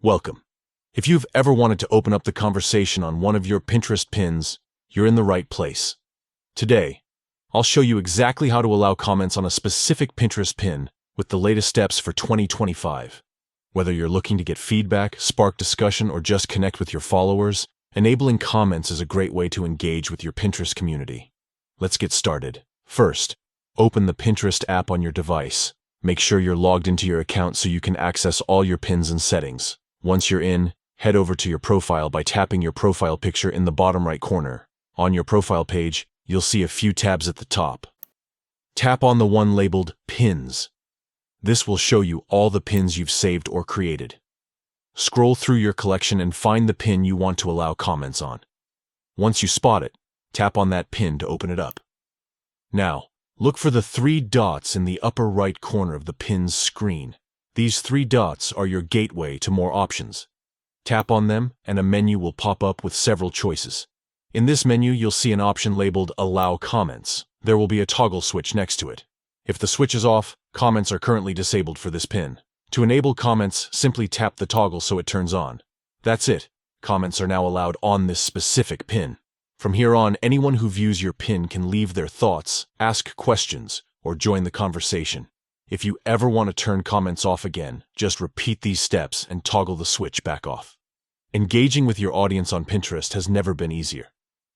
Welcome. If you've ever wanted to open up the conversation on one of your Pinterest pins, you're in the right place. Today, I'll show you exactly how to allow comments on a specific Pinterest pin with the latest steps for 2025. Whether you're looking to get feedback, spark discussion, or just connect with your followers, enabling comments is a great way to engage with your Pinterest community. Let's get started. First, open the Pinterest app on your device. Make sure you're logged into your account so you can access all your pins and settings. Once you're in, head over to your profile by tapping your profile picture in the bottom right corner. On your profile page, you'll see a few tabs at the top. Tap on the one labeled Pins. This will show you all the pins you've saved or created. Scroll through your collection and find the pin you want to allow comments on. Once you spot it, tap on that pin to open it up. Now, look for the three dots in the upper right corner of the pin's screen. These three dots are your gateway to more options. Tap on them and a menu will pop up with several choices. In this menu, you'll see an option labeled Allow Comments. There will be a toggle switch next to it. If the switch is off, comments are currently disabled for this pin. To enable comments, simply tap the toggle so it turns on. That's it. Comments are now allowed on this specific pin. From here on, anyone who views your pin can leave their thoughts, ask questions, or join the conversation. If you ever want to turn comments off again, just repeat these steps and toggle the switch back off. Engaging with your audience on Pinterest has never been easier.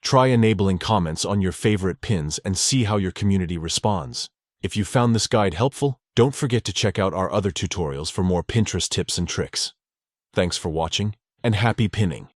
Try enabling comments on your favorite pins and see how your community responds. If you found this guide helpful, don't forget to check out our other tutorials for more Pinterest tips and tricks. Thanks for watching, and happy pinning!